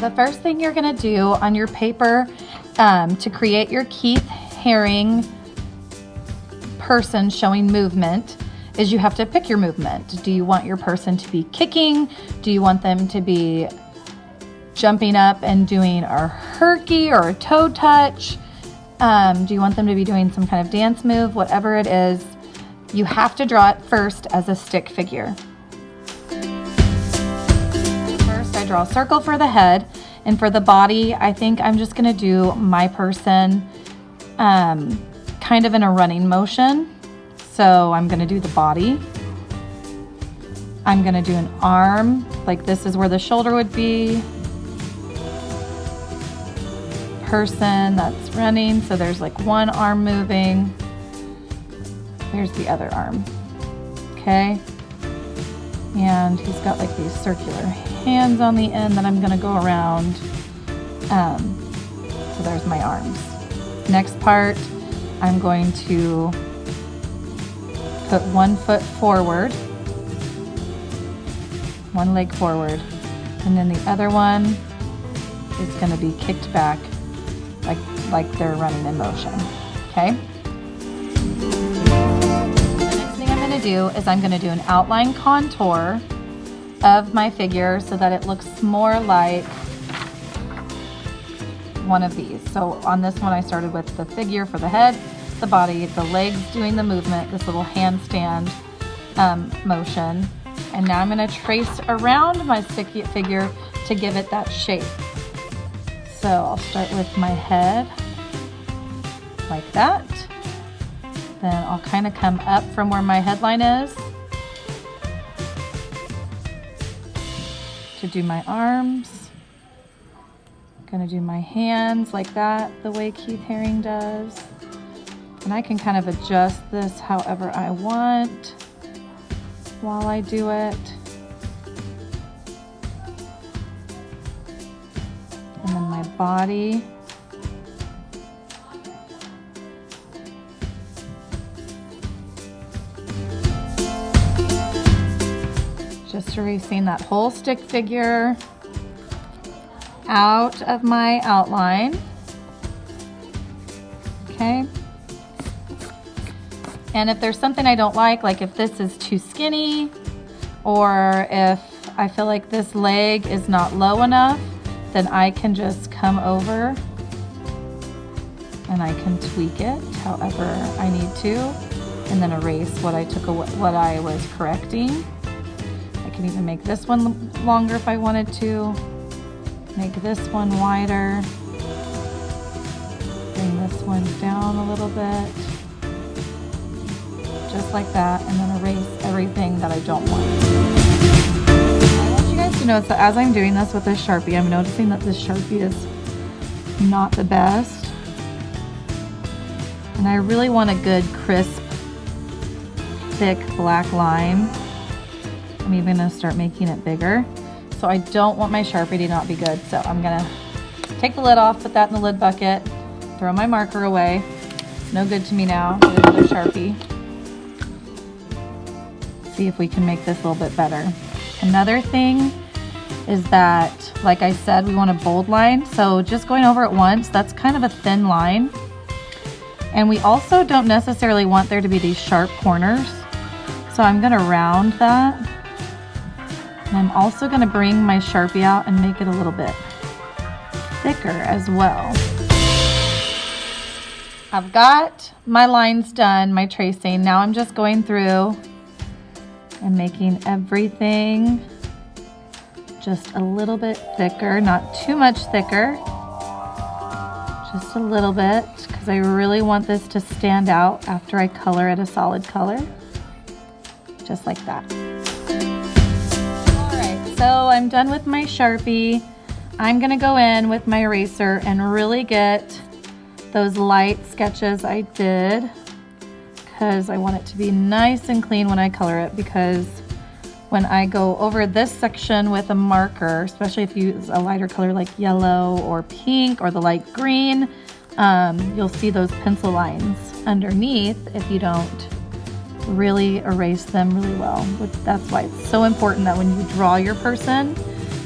The first thing you're gonna do on your paper to create your Keith Haring person showing movement is you have to pick your movement. Do you want your person to be kicking? Do you want them to be jumping up and doing a herky or a toe touch? Do you want them to be doing some kind of dance move? Whatever it is, you have to draw it first as a stick figure. First, I draw a circle for the head, and for the body, I think I'm just gonna do my person kind of in a running motion. So I'm gonna do the body. I'm gonna do an arm, like this is where the shoulder would be. Person that's running, so there's like one arm moving. There's the other arm, okay? And he's got like these circular hands on the end that I'm gonna go around. So there's my arms. Next part, I'm going to put one foot forward, one leg forward, and then the other one is gonna be kicked back like they're running in motion, okay? The next thing I'm gonna do is I'm gonna do an outline contour of my figure so that it looks more like one of these. So on this one, I started with the figure for the head, the body, the legs doing the movement, this little handstand motion. And now I'm gonna trace around my sticky figure to give it that shape. So I'll start with my head, like that. Then I'll kind of come up from where my headline is to do my arms. I'm gonna do my hands like that, the way Keith Haring does. And I can kind of adjust this however I want while I do it. And then my body. Just erasing that whole stick figure out of my outline. Okay. And if there's something I don't like if this is too skinny, or if I feel like this leg is not low enough, then I can just come over and I can tweak it however I need to, and then erase what I was correcting. I can even make this one longer if I wanted to, make this one wider, bring this one down a little bit, just like that, and then erase everything that I don't want. I want you guys to notice that as I'm doing this with this Sharpie, I'm noticing that this Sharpie is not the best. And I really want a good, crisp, thick black line. I'm even gonna start making it bigger. So I don't want my Sharpie to not be good. So I'm gonna take the lid off, put that in the lid bucket, throw my marker away. It's no good to me now. Get another Sharpie. See if we can make this a little bit better. Another thing is that, like I said, we want a bold line. So just going over it once, that's kind of a thin line. And we also don't necessarily want there to be these sharp corners. So I'm gonna round that. And I'm also gonna bring my Sharpie out and make it a little bit thicker as well. I've got my lines done, my tracing. Now I'm just going through and making everything just a little bit thicker, not too much thicker, just a little bit, because I really want this to stand out after I color it a solid color, just like that. All right, so I'm done with my Sharpie. I'm gonna go in with my eraser and really get those light sketches I did, because I want it to be nice and clean when I color it, because when I go over this section with a marker, especially if you use a lighter color like yellow or pink or the light green, you'll see those pencil lines underneath if you don't really erase them really well. That's why it's so important that when you draw your person,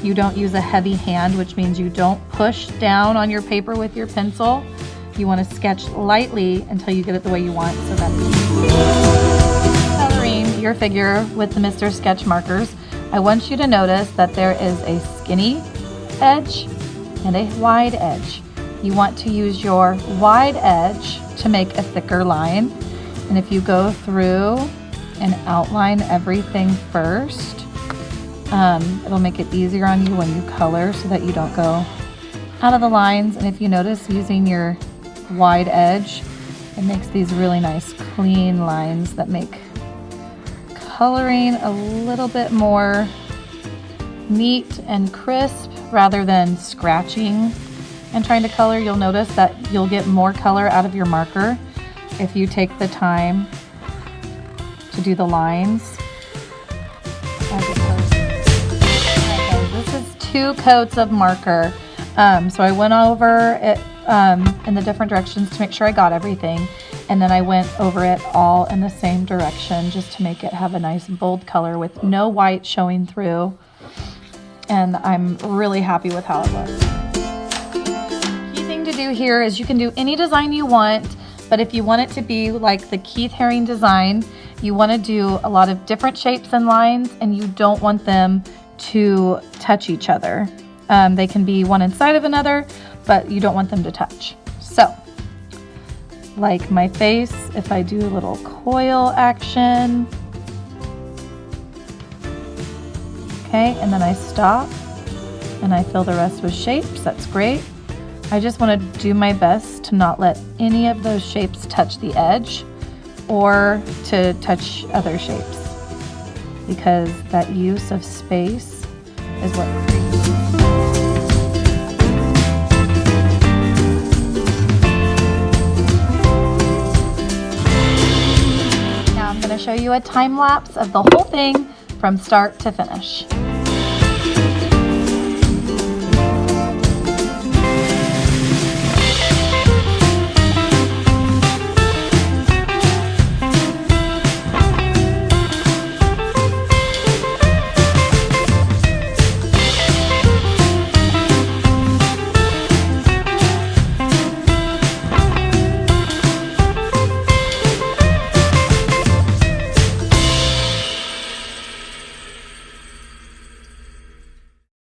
You don't use a heavy hand, which means you don't push down on your paper with your pencil. You want to sketch lightly until you get it the way you want. So that's coloring your figure with the Mr. Sketch markers. I want you to notice that there is a skinny edge and a wide edge. You want to use your wide edge to make a thicker line. And if you go through and outline everything first, it'll make it easier on you when you color so that you don't go out of the lines. And if you notice, using your wide edge, it makes these really nice clean lines that make coloring a little bit more neat and crisp rather than scratching and trying to color. You'll notice that you'll get more color out of your marker if you take the time to do the lines as opposed to. This is 2 coats of marker. So I went over it in the different directions to make sure I got everything, and then I went over it all in the same direction just to make it have a nice bold color with no white showing through, and I'm really happy with how it looks. Key thing to do here is you can do any design you want, but if you want it to be like the Keith Haring design, you want to do a lot of different shapes and lines, and you don't want them to touch each other. They can be one inside of another, but you don't want them to touch. So, like my face, if I do a little coil action, okay, and then I stop and I fill the rest with shapes, that's great. I just want to do my best to not let any of those shapes touch the edge or to touch other shapes, because that use of space is what creates. Now I'm going to show you a time lapse of the whole thing from start to finish.